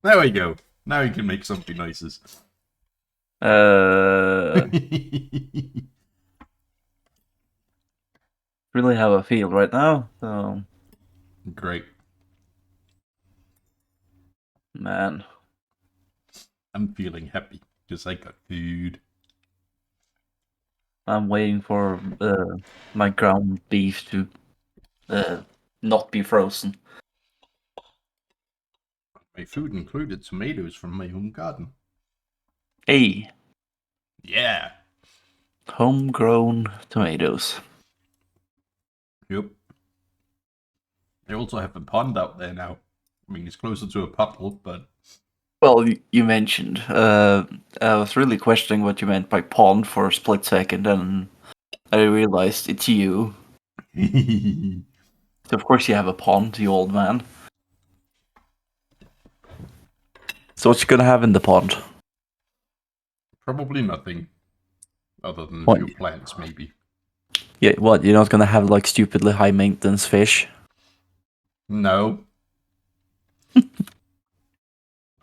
There we go. Now you can make something noises. Uh, really how I feel right now. So, Great. man, I'm feeling happy because I got food. I'm waiting for my ground beef to not be frozen. My food included tomatoes from my home garden. Hey, Yeah. homegrown tomatoes. Yep. I also have a pond out there now. I mean, it's closer to a puddle, but Well, you mentioned. I was really questioning what you meant by pond for a split second, and I realized it's you. So of course you have a pond, you old man. So what you gonna have in the pond? probably nothing other than a What? few plants, maybe. Yeah, what? You're not gonna have like stupidly high maintenance fish? No, trying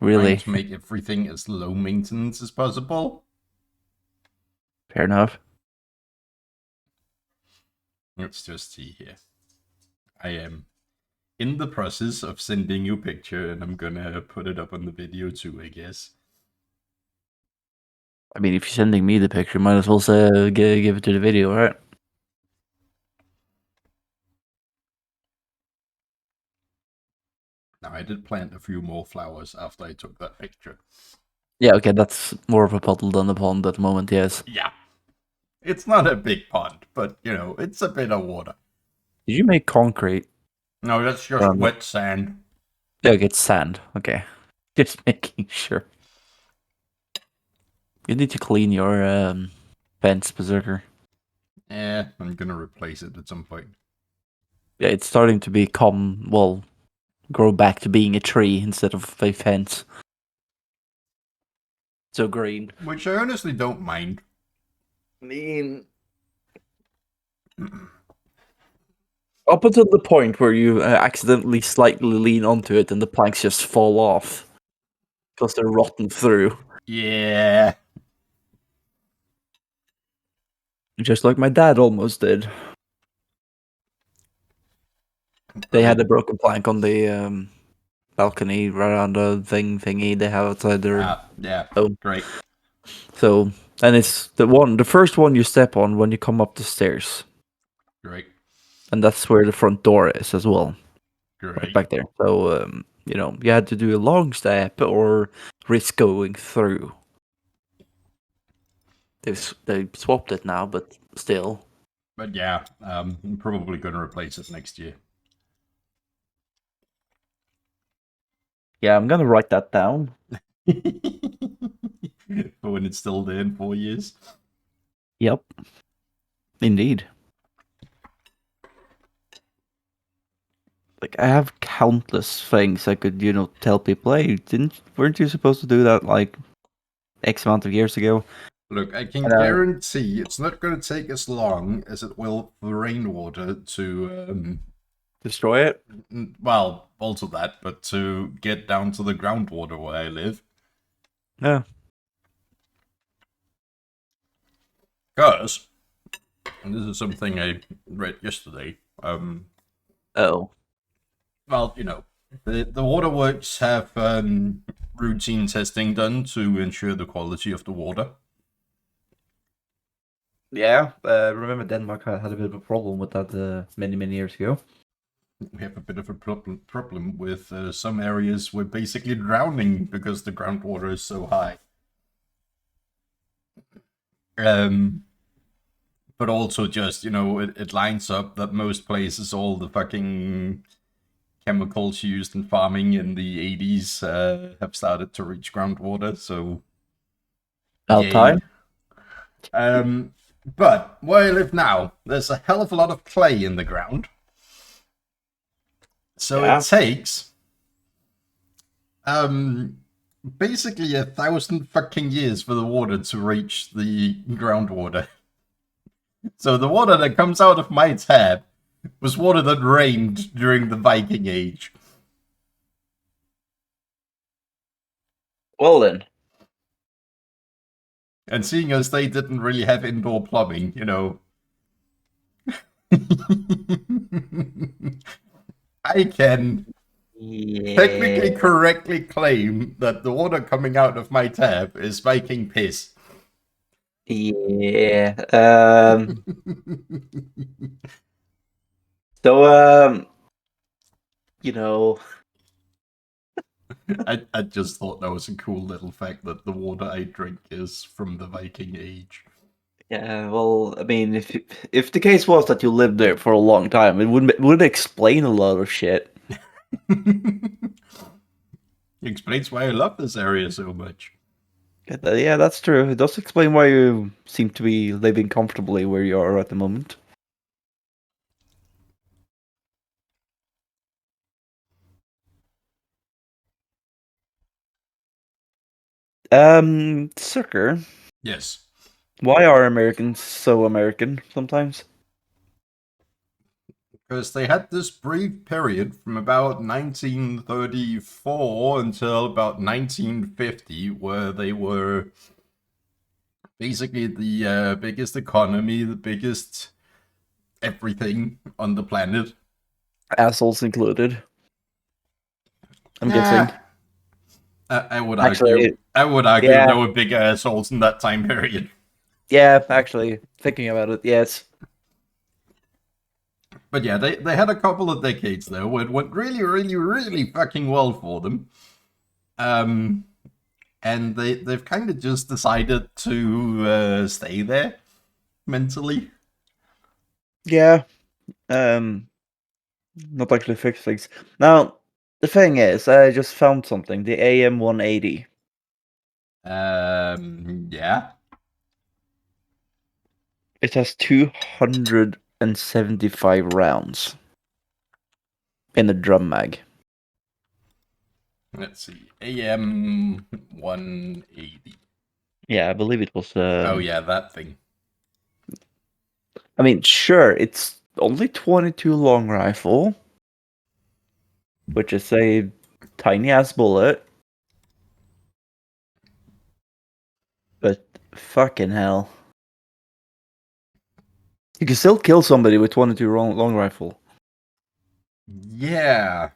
Really? to make everything as low maintenance as possible. Fair enough. Let's just see here. I am in the process of sending you a picture, and I'm gonna put it up on the video too, I guess. I mean, if you're sending me the picture, might as well say, give it to the video, right? Now, I did plant a few more flowers after I took that picture. Yeah, okay, that's more of a puddle than a pond at the moment, yes. Yeah, it's not a big pond, but you know, it's a bit of water. Did you make concrete No, that's just around it? wet sand. Yeah, okay, it's sand. Okay. Just making sure. You need to clean your fence, Berserker. I'm gonna replace it at some point. Yeah, it's starting to become, well, grow back to being a tree instead of a fence. So green. Which I honestly don't mind. I mean, up until the point where you accidentally slightly lean onto it and the planks just fall off because they're rotten through. Yeah. Just like my dad almost did. They had a broken plank on the balcony right around the thingy they have outside their Yeah. home. Great. So, and it's the first one you step on when you come up the stairs, Great. and that's where the front door is as well, right Great. back there. So, you had to do a long step or risk going through. They swapped it now, but still. But yeah, I'm probably gonna replace it next year. Yeah, I'm gonna write that down. For when it's still there in 4 years. Yep, indeed. Like I have countless things I could, tell people. Hey, weren't you supposed to do that like X amount of years ago? Look, I can And guarantee it's not going to take as long as it will for rainwater to, destroy it. well, also that, but to get down to the groundwater where I live. Yeah. Because, and this is something I read yesterday, Oh. well, you know, the waterworks have routine testing done to ensure the quality of the water. Yeah. Remember Denmark had a bit of a problem with that many years ago. We have a bit of a problem with some areas we're basically drowning because the groundwater is so high. Um, but also just, you know, it lines up that most places, all the fucking chemicals used in farming in the 80s have started to reach groundwater, so About yay. time. But where I live now, there's a hell of a lot of clay in the ground. So Yeah. it takes basically 1,000 fucking years for the water to reach the groundwater. So the water that comes out of my tap was water that rained during the Viking Age. Well then. And seeing as they didn't really have indoor plumbing, you know. I can technically Yeah. correctly claim that the water coming out of my tap is making piss. Yeah. So you know, I just thought that was a cool little fact that the water I drink is from the Viking Age. yeah, well, I mean, if the case was that you lived there for a long time, it would explain a lot of shit. Explains why I love this area so much. Yeah, that's true. It does explain why you seem to be living comfortably where you are at the moment. Sucker, Yes. why are Americans so American sometimes? Because they had this brief period from about 1934 until about 1950 where they were basically the biggest economy, the biggest everything on the planet. Assholes included, I'm guessing. Nah, I would argue. Actually, I would argue yeah, there were big assholes in that time period. yeah, actually, thinking about it, yes. But yeah, they had a couple of decades there where it went really, really, really fucking well for them. Um, and they've kind of just decided to stay there mentally. Yeah, not actually fix things. Now, the thing is, I just found something, the AM 180. Yeah. It has 275 rounds in a drum mag. Let's see. AM 180. Yeah, I believe it was. Oh yeah, that thing. I mean, sure, it's only 22 long rifle, which is a tiny ass bullet, but fucking hell, you can still kill somebody with 22 long rifle. Yeah.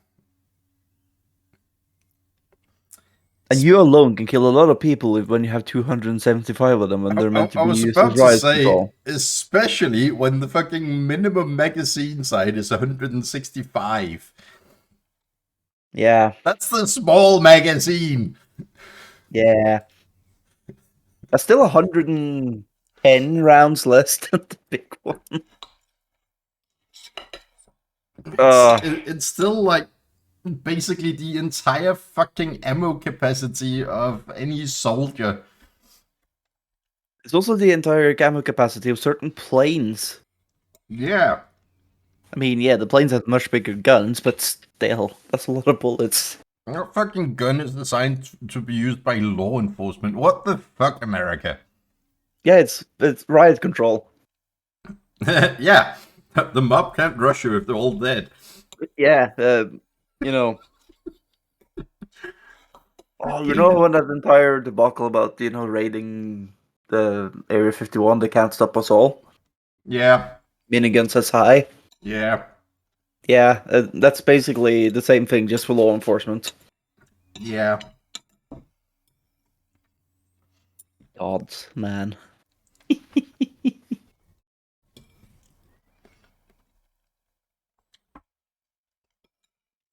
And you alone can kill a lot of people when you have 275 of them, and they're meant to I be was used as about to riot say, control. especially when the fucking minimum magazine size is 165. Yeah, That's the small magazine. yeah. That's still 110 rounds less than the big one. It's still like basically the entire fucking ammo capacity of any soldier. It's also the entire ammo capacity of certain planes. Yeah. I mean, yeah, the planes have much bigger guns, but still, that's a lot of bullets. Our fucking gun is designed to be used by law enforcement. What the fuck, America? Yeah, it's riot control. Yeah. The mob can't rush you if they're all dead. Yeah, you know. Oh, you know when that entire debacle about raiding the Area 51, they can't stop us all. Yeah. Minigun says hi. Yeah. Yeah, that's basically the same thing, just for law enforcement. Yeah. Odds, man.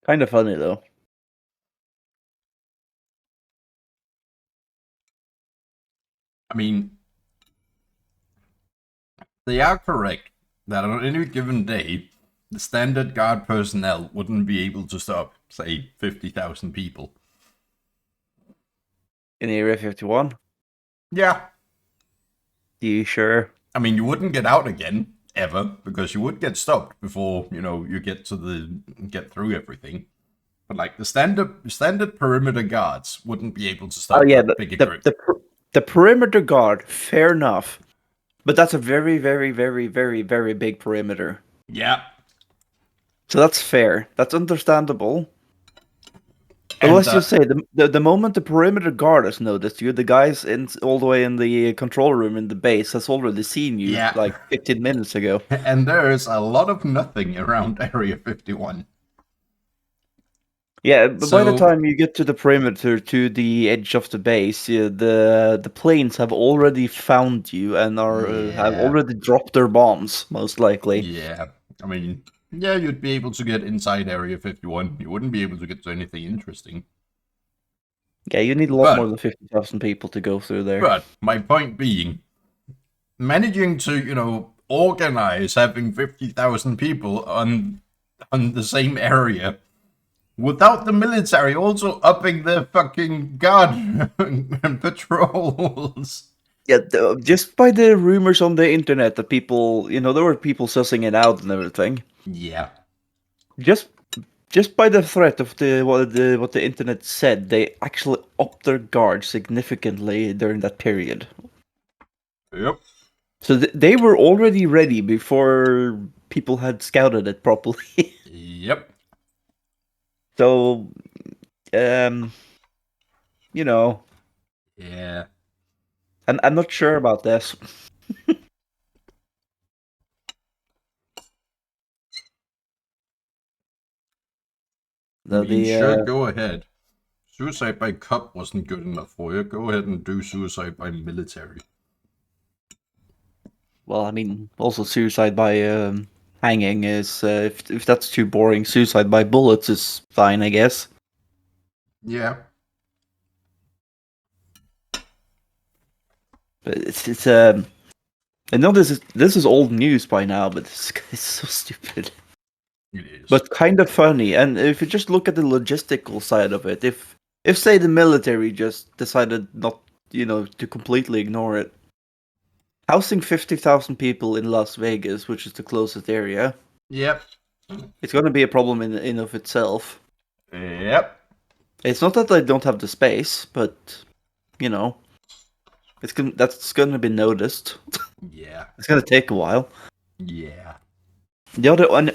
Kind of funny though. I mean, they are correct that on any given day, the standard guard personnel wouldn't be able to stop, say, 50,000 people. In Area 51? Yeah. You sure? I mean, you wouldn't get out again, ever, because you would get stopped before, you get through everything. But like the standard perimeter guards wouldn't be able to Oh stop yeah, that big a group. the perimeter guard, fair enough. But that's a very, very, very, very, very big perimeter. Yeah. So that's fair. That's understandable. But And let's just say the moment the perimeter guard has noticed you, the guys all the way in the control room in the base has already seen you yeah, like 15 minutes ago. and there's a lot of nothing around Area 51. Yeah, but by the So time you get to the perimeter, to the edge of the base, the planes have already found you and have yeah, already dropped their bombs, most likely. yeah. I mean, yeah, you'd be able to get inside Area 51. You wouldn't be able to get to anything interesting. Yeah, you need a lot more But than 50,000 people to go through there. but my point being, managing to organize having 50,000 people on the same area without the military also upping their fucking guard and patrols. Yeah, just by the rumors on the internet that people, there were people sussing it out and everything. Yeah. Just by the threat of what the internet said, they actually upped their guard significantly during that period. Yep. So they were already ready before people had scouted it properly. Yep. So, um, you know, Yeah. and I'm not sure about this. I mean, sure, The go ahead. Suicide by cop wasn't good enough for you. Go ahead and do suicide by military. well, I mean, also suicide by hanging is if that's too boring. Suicide by bullets is fine, I guess. Yeah. But it's I know this is old news by now, but it's so stupid. It is. But kind of funny. And if you just look at the logistical side of it, if say the military just decided not, to completely ignore it, housing 50,000 people in Las Vegas, which is the closest area, Yep. it's going to be a problem in of itself. Yep. It's not that they don't have the space, but that's going to be noticed. Yeah. It's going to take a while. Yeah. The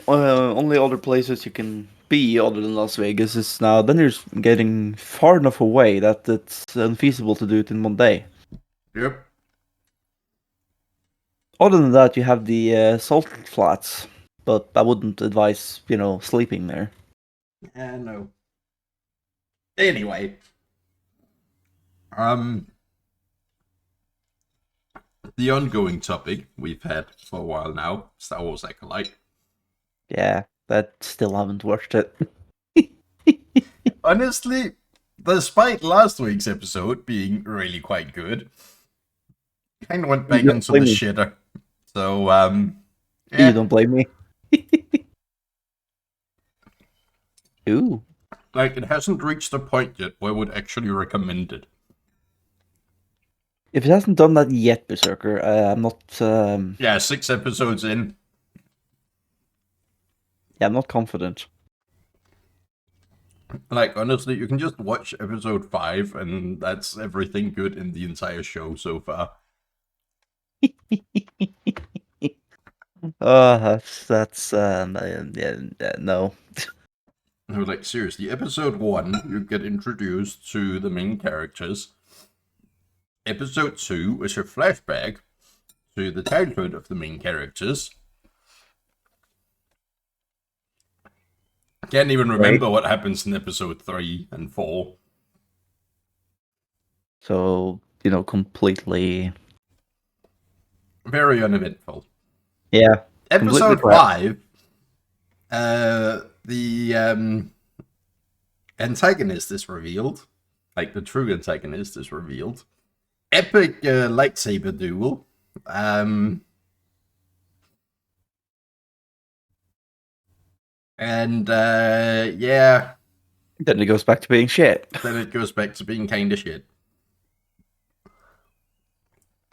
only other places you can be other than Las Vegas is now. Then you're getting far enough away that it's unfeasible to do it in one day. Yep. Other than that, you have the salt flats, but I wouldn't advise sleeping there. No. Anyway, the ongoing topic we've had for a while now, Star Wars Acolyte. Yeah, that still haven't watched it. Honestly, despite last week's episode being really quite good, kind of went back You don't into the blame me. shitter. So, You don't blame me. Ooh. Like, it hasn't reached the point yet where I would actually recommend it. If it hasn't done that yet, Berserker, I'm not. Yeah, 6 episodes in. Yeah, I'm not confident. Like, honestly, you can just watch episode 5, and that's everything good in the entire show so far. That's no. No, like, seriously, episode 1, you get introduced to the main characters. Episode 2 is a flashback to the childhood of the main characters. I can't even remember what happens in episode 3 and 4. So, completely. Very uneventful. Yeah. Episode crap. 5, the antagonist is revealed. Like, the true antagonist is revealed. Epic lightsaber duel. And, yeah. Then it goes back to being shit. Then it goes back to being kind of shit.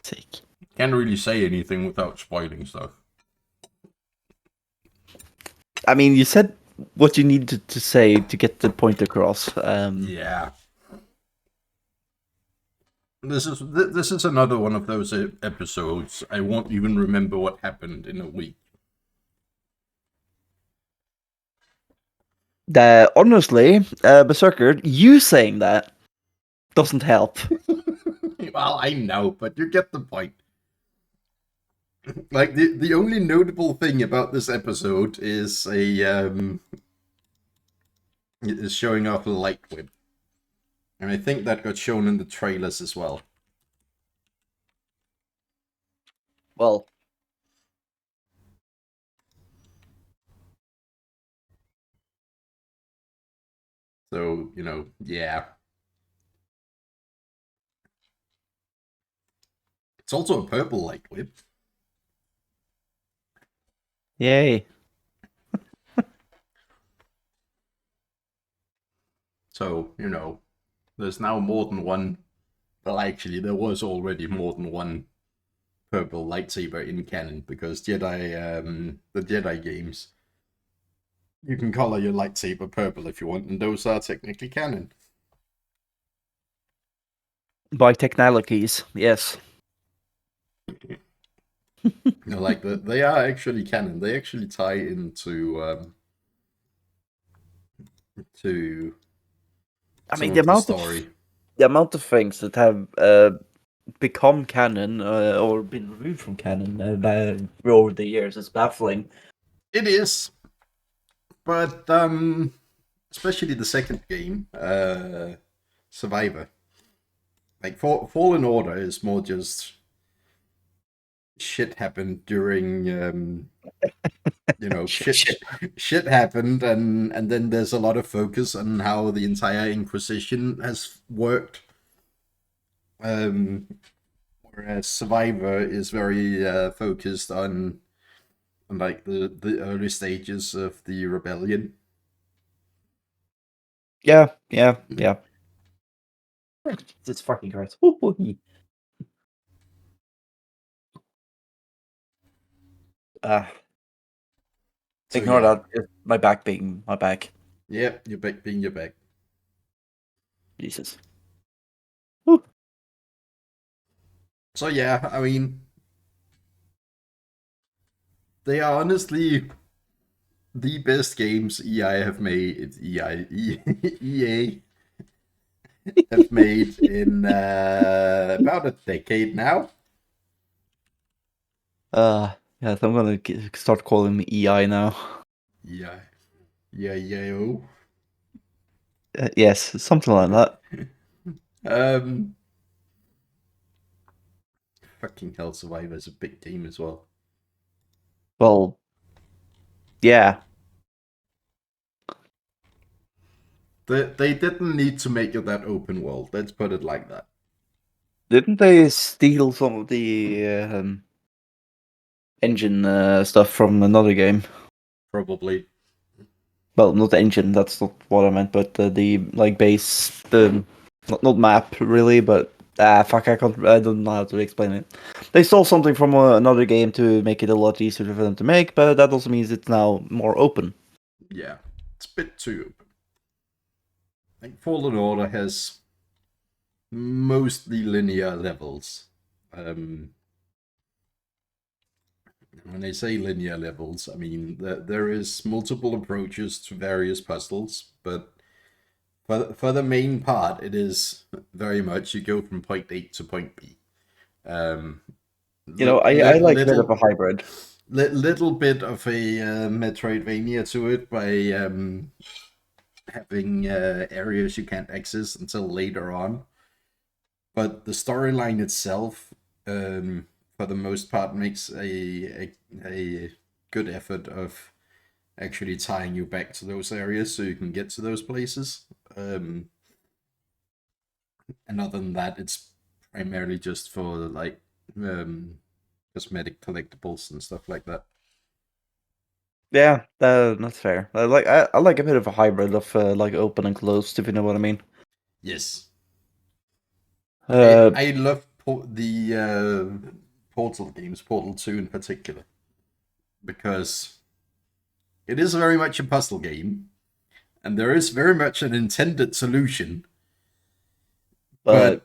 Sick. Can't really say anything without spoiling stuff. I mean, you said what you needed to say to get the point across. Yeah. This is another one of those episodes. I won't even remember what happened in a week. Honestly, Berserker, you saying that doesn't help. Well, I know, but you get the point. Like the only notable thing about this episode is showing off a light whip, and I think that got shown in the trailers as well. Well, So yeah, it's also a purple light whip. yay. So there's now more than one. Well, actually, there was already more than one purple lightsaber in canon because the Jedi games, you can color your lightsaber purple if you want, and those are technically canon. By technicalities, yes. Like they are actually canon. They actually tie into to I some mean, of the story. the amount of things that have become canon or been removed from canon over the years is baffling. It is, but especially the second game, Survivor. Like Fallen Order is more just shit happened during shit happened, and then there's a lot of focus on how the entire Inquisition has worked. Whereas Survivor is very focused on like the early stages of the rebellion. Yeah. It's fucking great. So Ignore yeah, that. It's my back being my back. yep, you're back being your back. Jesus. So yeah, I mean, they are honestly the best games EA have made in about a decade now. Yeah, so I'm gonna start calling me EI now. Yeah, yeah. Yes, something like that. Um, fucking hell, Survivor is a big game as well. Well, yeah. They didn't need to make it that open world. Let's put it like that. Didn't they steal some of the engine stuff from another game? Probably. Well, not the engine. That's not what I meant, but the like base, the not map really, but fuck, I can't. I don't know how to explain it. They stole something from another game to make it a lot easier for them to make, but that also means it's now more open. Yeah, it's a bit too open. Like Fallen Order has mostly linear levels. When I say linear levels, I mean that there is multiple approaches to various puzzles, but for the main part, it is very much you go from point A to point B. Um, I like a bit of a hybrid. little bit of a Metroidvania to it by having areas you can't access until later on. But the storyline itself, for the most part, makes a good effort of actually tying you back to those areas so you can get to those places. And other than that, it's primarily just for like cosmetic collectibles and stuff like that. Yeah, that's fair. I like a bit of a hybrid of like open and closed, if you know what I mean. Yes, Uh, I love the Portal games, Portal 2 in particular, because it is very much a puzzle game, and there is very much an intended solution, but but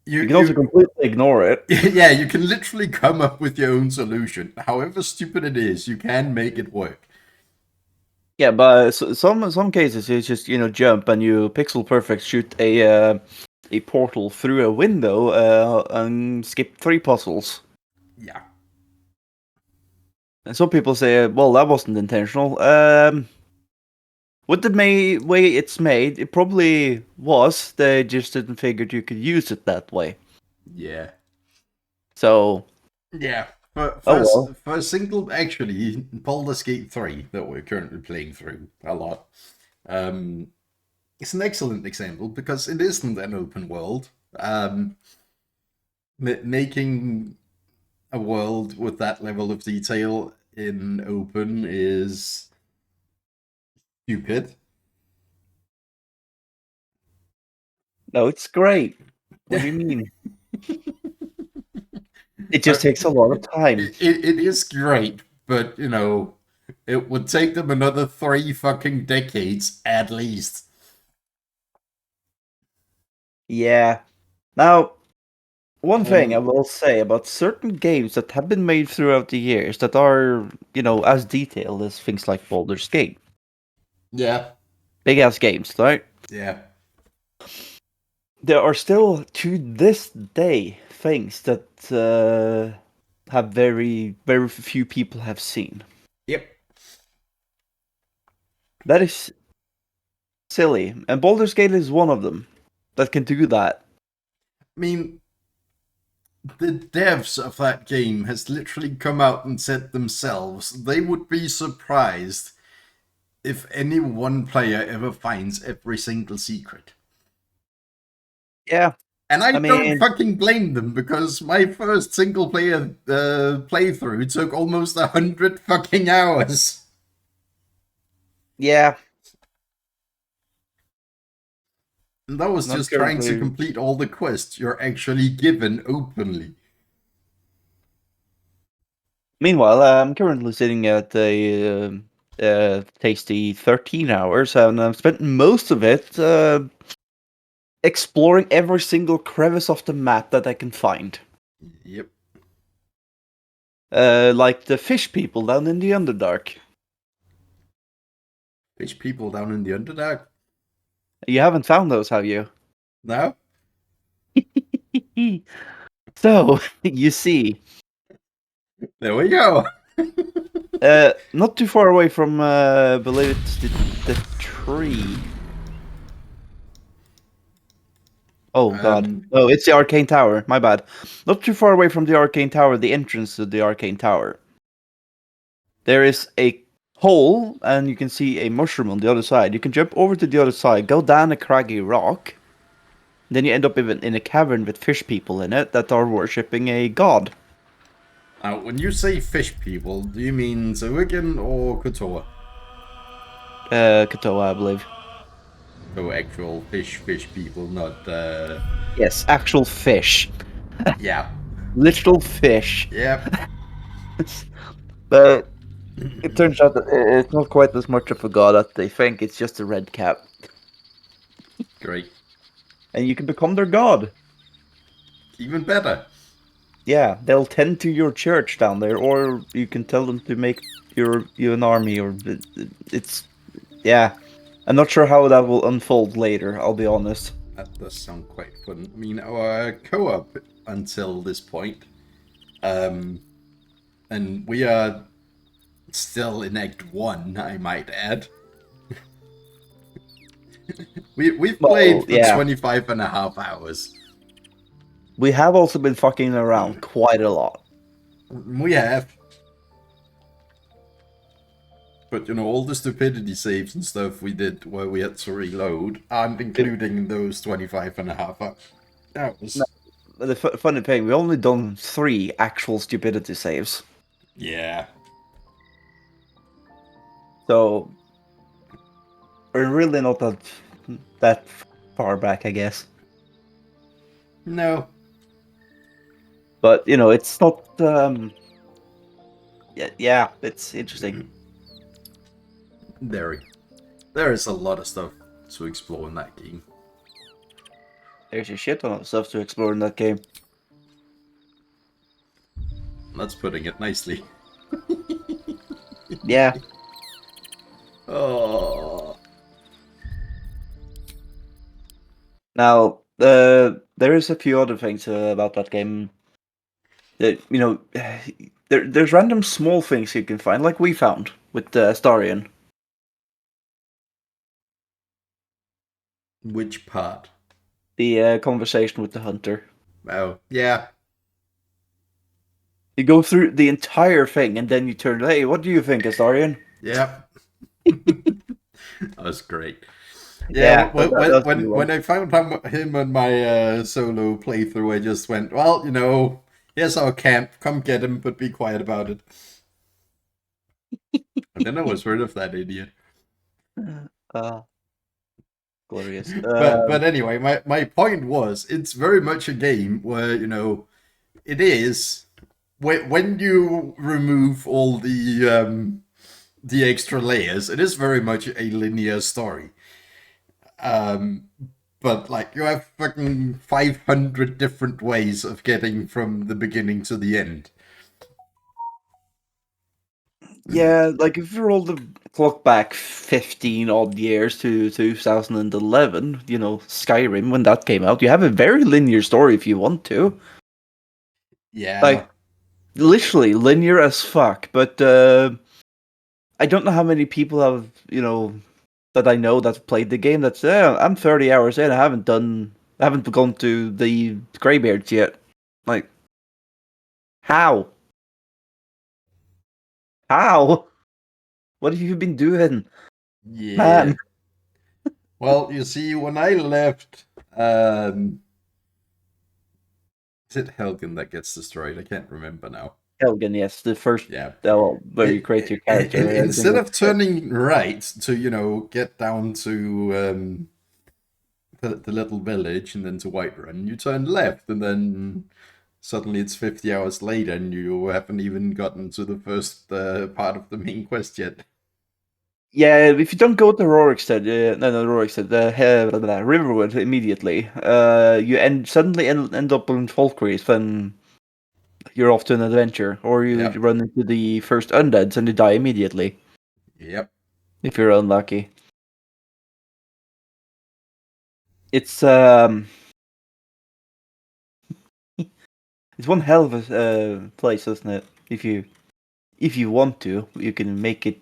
you you can also completely ignore it. yeah, you can literally come up with your own solution. However stupid it is, you can make it work. Yeah, but some cases you just jump and you pixel perfect shoot a portal through a window and skip 3 puzzles. Yeah. And some people say, well, that wasn't intentional. With the way it's made, it probably was. They just didn't figure you could use it that way. Yeah. So, Yeah. For, oh for, well. for a single, actually, Baldur's Gate 3 that we're currently playing through a lot, it's an excellent example because it isn't an open world. Making a world with that level of detail in open is stupid. No, it's great. What do you mean? It Uh, just takes a lot of time. it is great, but it would take them another 3 fucking decades at least. Yeah. Now, one thing I Um, will say about certain games that have been made throughout the years that are, as detailed as things like Baldur's Gate. yeah, Big ass games, right? yeah. There are still, to this day, things that have very, very few people have seen. Yep. That is silly. And Baldur's Gate is one of them that can do that. I mean, the devs of that game has literally come out and said themselves they would be surprised if any one player ever finds every single secret. Yeah. And I I don't mean, fucking blame them because my first single player playthrough took almost 100 fucking hours. yeah. And that was I'm just trying to currently complete all the quests you're actually given openly. Meanwhile, I'm currently sitting at a tasty 13 hours, and I've spent most of it exploring every single crevice of the map that I can find. Yep. Like the fish people down in the Underdark. Fish people down in the Underdark. You haven't found those, have you? No? So, you see, There we go. not too far away from, I believe it's the tree. Oh god. Um, Oh, it's the Arcane Tower. My bad. Not too far away from the Arcane Tower, the entrance to the Arcane Tower. There is a hole, and you can see a mushroom on the other side. You can jump over to the other side, go down a craggy rock. Then you end up in a cavern with fish people in it that are worshipping a god. Now, when you say fish people, do you mean Zawigan or Kotor? Katoa, I believe. So actual fish people, not Yes, actual fish. yeah. Literal fish. Yep. But it turns out that it's not quite as much of a god as they think. It's just a red cap. Great. And you can become their god. Even better. Yeah, they'll tend to your church down there, or you can tell them to make you an army, or it's yeah. I'm not sure how that will unfold later. I'll be honest. That does sound quite fun. I mean, our co-op until this point, and we are still in Act 1, I might add. We've Well, played for yeah, 25 and a half hours. we have also been fucking around quite a lot. We have. But, all the stupidity saves and stuff we did where we had to reload aren't including in those 25 and a half hours. No, the funny thing, we only done 3 actual stupidity saves, Yeah. so we're really not that far back, I guess. No. But it's not. Yeah, it's interesting. There is a lot of stuff to explore in that game. There's a shit ton of stuff to explore in that game. That's putting it nicely. Yeah. Oh. Now, there is a few other things about that game. That there's random small things you can find, like we found with Astarion. Which part? The conversation with the hunter. Oh, yeah. You go through the entire thing, and then you turn. Hey, what do you think, Astarion? Yep. That was great. Yeah, Yeah, that's a good one. when I found him on my solo playthrough, I just went, well, here's our camp. Come get him, but be quiet about it. And then I was rid of that idiot. Uh, glorious. But anyway, my point was, it's very much a game where it is when you remove all the extra layers, it is very much a linear story. But like you have fucking 500 different ways of getting from the beginning to the end. Yeah, like if you roll the clock back 15 odd years to 2011, Skyrim, when that came out, you have a very linear story if you want to. Yeah. Like, literally linear as fuck, but I don't know how many people have, that I know that's played the game that's, I'm 30 hours in, I haven't gone to the Greybeards yet. Like, how? How? What have you been doing? Yeah. Man. Well, you see, when I left, is it Helgen that gets destroyed? I can't remember now. Helgen, yes, the first, Yeah. where you create your character. Instead of turning right to, get down to the little village and then to Whiterun, you turn left, and then suddenly it's 50 hours later and you haven't even gotten to the first part of the main quest yet. Yeah, if you don't go to Rorikstead, Riverwood immediately, you suddenly end up in Falkreath, then you're off to an adventure, or you Yep. run into the first undeads and you die immediately. Yep. If you're unlucky. It's it's one hell of a place, isn't it? If you want to, you can make it.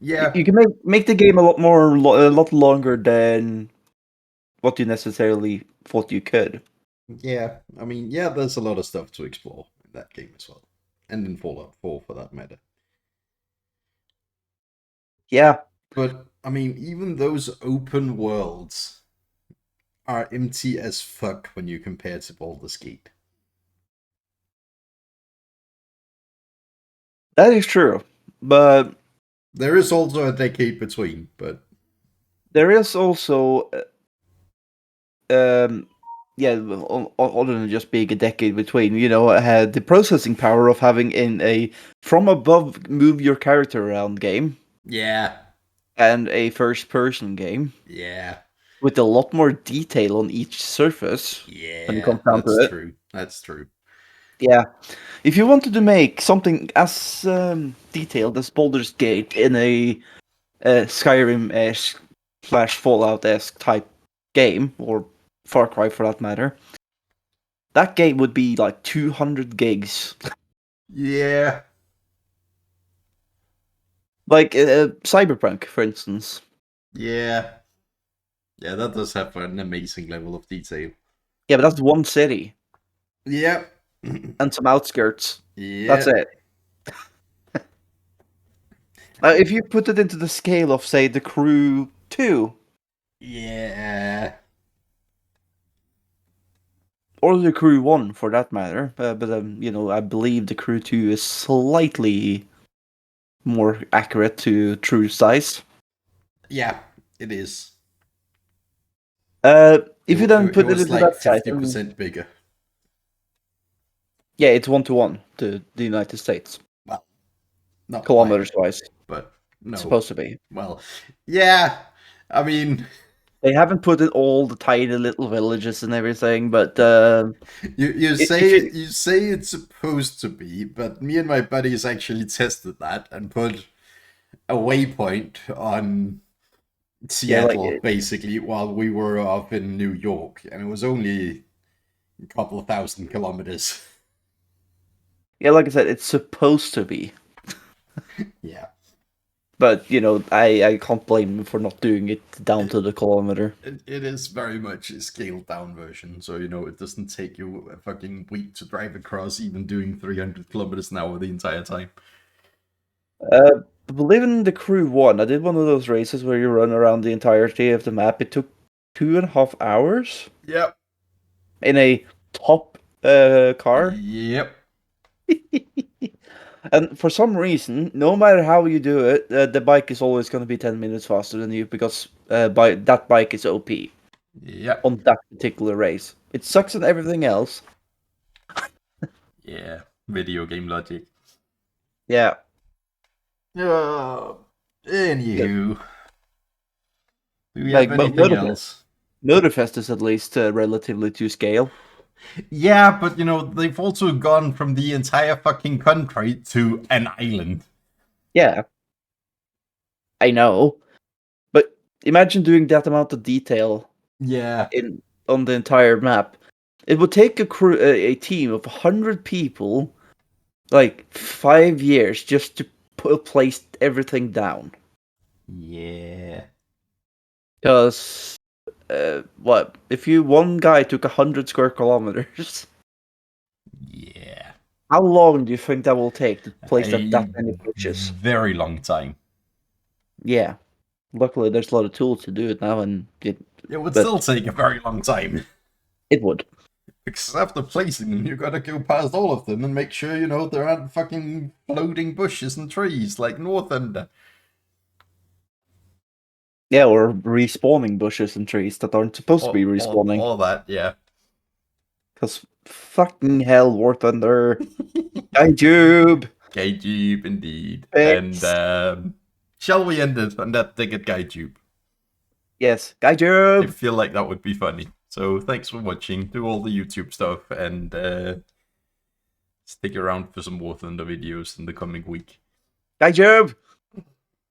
Yeah. You can make the game a lot longer than what you necessarily thought you could. Yeah. I mean, yeah, there's a lot of stuff to explore in that game as well. And in Fallout 4 for that matter. Yeah. But, I mean, even those open worlds are empty as fuck when you compare to Baldur's Gate. That is true, but there is also a decade between, but there is also, yeah, other than just being a decade between, had the processing power of having in a from above move your character around game yeah, and a first person game yeah, with a lot more detail on each surface when it yeah, comes down to that's it. true. That's true. Yeah. If you wanted to make something as detailed as Baldur's Gate in a Skyrim-esque / Fallout-esque type game, or Far Cry for that matter, that game would be like 200 gigs. Yeah, Like Cyberpunk, for instance. yeah, yeah. That does have an amazing level of detail. Yeah, but that's one city Yeah, and some outskirts. yeah. That's it. If you put it into the scale of, say, The Crew 2, Yeah. or The Crew 1 for that matter, but I believe The Crew 2 is slightly more accurate to true size. Yeah, it is. If you then put it was into like that size, 50% bigger. yeah, it's 1-to-1 to the United States, Well, not kilometers quite, wise. but no. It's supposed to be. Well, yeah. I mean, They haven't put in all the tiny little villages and everything, but You if you say it's supposed to be, but me and my buddies actually tested that and put a waypoint on yeah, like Seattle basically while we were off in New York, and it was only a couple of 1,000 kilometers. yeah, like I said, it's supposed to be. Yeah. But I can't blame them for not doing it down to the kilometer. It is very much a scaled down version, so it doesn't take you a fucking week to drive across, even doing 300 kilometers an hour the entire time. Believe in the Crew 1, I did one of those races where you run around the entirety of the map. It took 2.5 hours Yep. in a top car. Yep. And for some reason, no matter how you do it, the bike is always going to be 10 minutes faster than you because that bike is OP Yep. on that particular race. It sucks on everything else. Yeah. Video game logic. Yeah. Anywho. Do we Like, have anything else? Motorfest is at least relatively to scale. Yeah, but they've also gone from the entire fucking country to an island. Yeah. I know. But imagine doing that amount of detail Yeah. on the entire map. It would take a team of 100 people, like 5 years, just to place everything down. Yeah. Because, what? If one guy took 100 square kilometers, Yeah. how long do you think that will take to place that many bushes? Very long time. Yeah. Luckily, there's a lot of tools to do it now, and It would still take a very long time. It would. Because after placing them, you gotta go past all of them and make sure, there aren't fucking floating bushes and trees like North Ender. Yeah, or respawning bushes and trees that aren't supposed to be respawning. All that, yeah. Because fucking hell, War Thunder. GuyTube! GuyTube, indeed. Thanks. And shall we end it on that ticket, GuyTube? Yes, I GuyTube! feel like that would be funny. So thanks for watching. Do all the YouTube stuff and stick around for some War Thunder videos in the coming week. GuyTube!